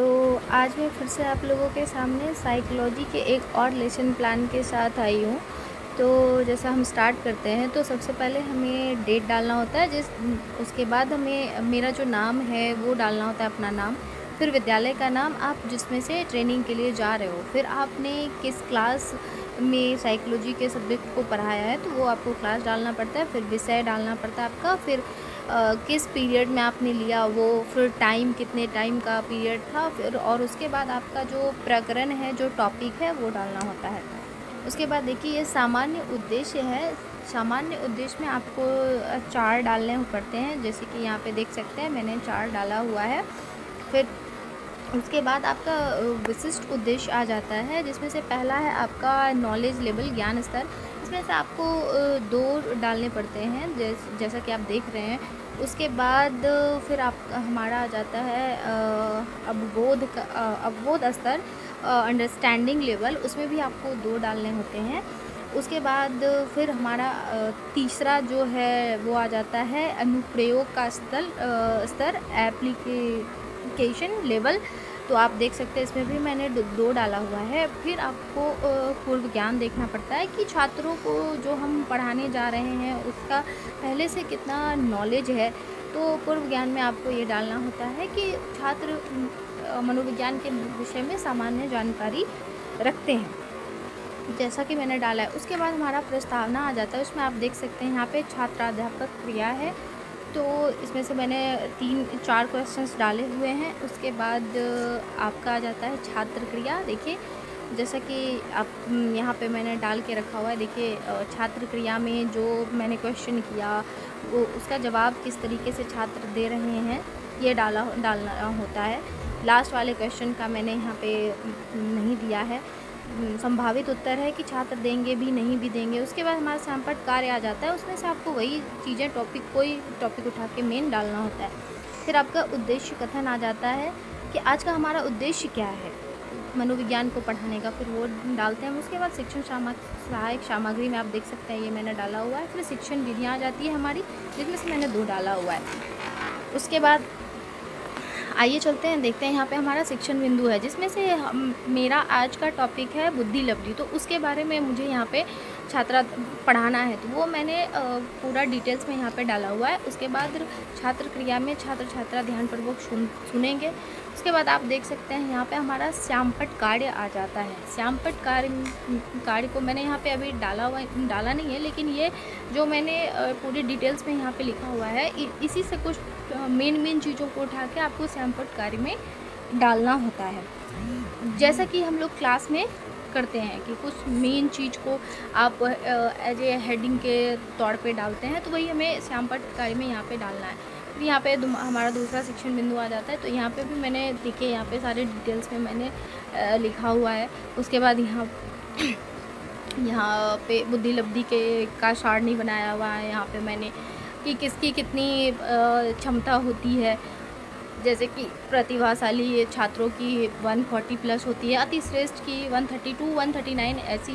तो आज मैं फिर से आप लोगों के सामने साइकोलॉजी के एक और लेसन प्लान के साथ आई हूँ। तो जैसा हम स्टार्ट करते हैं तो सबसे पहले हमें डेट डालना होता है, उसके बाद हमें मेरा जो नाम है वो डालना होता है, अपना नाम। फिर विद्यालय का नाम, आप जिसमें से ट्रेनिंग के लिए जा रहे हो। फिर आपने किस क्लास में साइकोलॉजी के सब्जेक्ट को पढ़ाया है तो वो आपको क्लास डालना पड़ता है। फिर विषय डालना पड़ता है आपका। फिर किस पीरियड में आपने लिया वो, फिर टाइम, कितने टाइम का पीरियड था, फिर और उसके बाद आपका जो प्रकरण है, जो टॉपिक है, वो डालना होता है। उसके बाद देखिए, ये सामान्य उद्देश्य है। सामान्य उद्देश्य में आपको 4 डालने पड़ते हैं, जैसे कि यहाँ पे देख सकते हैं मैंने 4 डाला हुआ है। फिर उसके बाद आपका विशिष्ट उद्देश्य आ जाता है, जिसमें से पहला है आपका नॉलेज लेवल, ज्ञान स्तर। इसमें से आपको 2 डालने पड़ते हैं, जैसा कि आप देख रहे हैं। उसके बाद फिर आप हमारा आ जाता है अवबोध स्तर, अंडरस्टैंडिंग लेवल। उसमें भी आपको 2 डालने होते हैं। उसके बाद फिर हमारा तीसरा जो है वो आ जाता है अनुप्रयोग का स्तर, एप्लीकेशन लेवल। तो आप देख सकते हैं इसमें भी मैंने 2 डाला हुआ है। फिर आपको पूर्व ज्ञान देखना पड़ता है कि छात्रों को जो हम पढ़ाने जा रहे हैं उसका पहले से कितना नॉलेज है। तो पूर्व ज्ञान में आपको ये डालना होता है कि छात्र मनोविज्ञान के विषय में सामान्य जानकारी रखते हैं, जैसा कि मैंने डाला है। उसके बाद हमारा प्रस्तावना आ जाता है। उसमें आप देख सकते हैं यहाँ पे छात्राध्यापक क्रिया है, तो इसमें से मैंने 3-4 क्वेश्चंस डाले हुए हैं। उसके बाद आपका आ जाता है छात्र क्रिया। देखिए, जैसा कि आप यहाँ पे मैंने डाल के रखा हुआ है। देखिए, छात्र क्रिया में जो मैंने क्वेश्चन किया वो उसका जवाब किस तरीके से छात्र दे रहे हैं, ये डालना होता है। लास्ट वाले क्वेश्चन का मैंने यहाँ पे नहीं दिया है। संभावित उत्तर है कि छात्र देंगे भी, नहीं भी देंगे। उसके बाद हमारा सैंपल कार्य आ जाता है। उसमें से आपको वही चीज़ें, कोई टॉपिक उठा के मेन डालना होता है। फिर आपका उद्देश्य कथन आ जाता है कि आज का हमारा उद्देश्य क्या है मनोविज्ञान को पढ़ाने का, फिर वो डालते हैं। उसके बाद शिक्षण सहायक सामग्री में आप देख सकते हैं ये मैंने डाला हुआ है। फिर शिक्षण विधियाँ आ जाती है हमारी, जिसमें से मैंने 2 डाला हुआ है। उसके बाद आइए चलते हैं, देखते हैं यहाँ पे हमारा शिक्षण बिंदु है, जिसमें से मेरा आज का टॉपिक है बुद्धि लब्धि। तो उसके बारे में मुझे यहाँ पे छात्रा पढ़ाना है, तो वो मैंने पूरा डिटेल्स में यहाँ पे डाला हुआ है। उसके बाद छात्र क्रिया में छात्र छात्रा ध्यानपूर्वक सुनेंगे। उसके बाद आप देख सकते हैं यहाँ पे हमारा श्यामपट्ट कार्य आ जाता है। श्यामपट्ट कार्य को मैंने यहाँ पे अभी डाला नहीं है, लेकिन ये जो मैंने पूरी डिटेल्स में यहाँ पे लिखा हुआ है, इसी से कुछ मेन चीज़ों को उठा के आपको श्यामपट्ट कार्य में डालना होता है। जैसा कि हम लोग क्लास में करते हैं कि कुछ मेन चीज़ को आप एज ए हेडिंग के तौर पे डालते हैं, तो वही हमें श्यामपट्ट कार्य में यहाँ पे डालना है। फिर यहाँ पे हमारा दूसरा शिक्षण बिंदु आ जाता है। तो यहाँ पे भी मैंने देखिए, यहाँ पे सारे डिटेल्स में मैंने लिखा हुआ है। उसके बाद यहाँ पे बुद्धि लब्धि का सारणी बनाया हुआ है। यहाँ पे मैंने कि किसकी कितनी क्षमता होती है, जैसे कि प्रतिभाशाली छात्रों की 140 प्लस होती है, अति श्रेष्ठ की 132, 139, ऐसी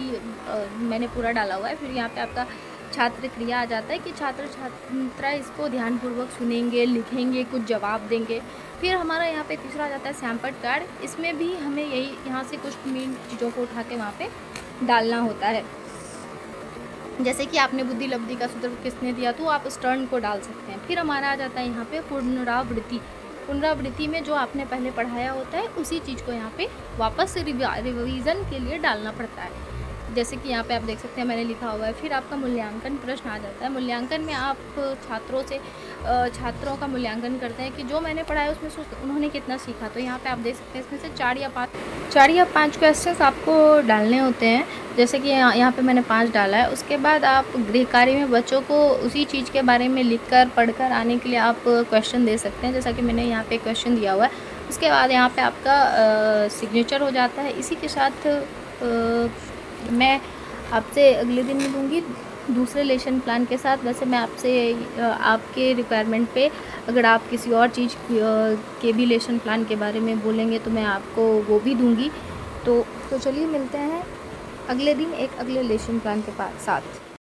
मैंने पूरा डाला हुआ है। फिर यहाँ पे आपका छात्र क्रिया आ जाता है कि छात्र छात्रा इसको ध्यानपूर्वक सुनेंगे, लिखेंगे, कुछ जवाब देंगे। फिर हमारा यहाँ पे तीसरा आ जाता है श्यामपट्ट कार्य। इसमें भी हमें यही यहाँ से कुछ मेन चीज़ों को उठा के वहाँ पे डालना होता है। जैसे कि आपने बुद्धि लब्धि का सूत्र किसने दिया, तो आप स्टर्न को डाल सकते हैं। फिर हमारा आ जाता है यहाँ पे पुनरावृत्ति में जो आपने पहले पढ़ाया होता है उसी चीज़ को यहाँ पे वापस रिवीजन के लिए डालना पड़ता है। जैसे कि यहाँ पे आप देख सकते हैं मैंने लिखा हुआ है। फिर आपका मूल्यांकन प्रश्न आ जाता है। मूल्यांकन में आप छात्रों का मूल्यांकन करते हैं कि जो मैंने पढ़ाया उसमें से उन्होंने कितना सीखा। तो यहाँ पे आप देख सकते हैं इसमें से 4 या 5 क्वेश्चंस आपको डालने होते हैं। जैसे कि यहाँ पे मैंने 5 डाला है। उसके बाद आप गृह कार्य में बच्चों को उसी चीज़ के बारे में लिखकर पढ़कर आने के लिए आप क्वेश्चन दे सकते हैं, जैसा कि मैंने यहाँ पे क्वेश्चन दिया हुआ है। उसके बाद यहाँ पे आपका सिग्नेचर हो जाता है। इसी के साथ मैं आपसे अगले दिन मिलूँगी दूसरे लेसन प्लान के साथ। वैसे मैं आपसे आपके रिक्वायरमेंट पे अगर आप किसी और चीज़ के भी लेसन प्लान के बारे में बोलेंगे तो मैं आपको वो भी दूँगी। तो चलिए मिलते हैं अगले दिन एक अगले लेसन प्लान के साथ।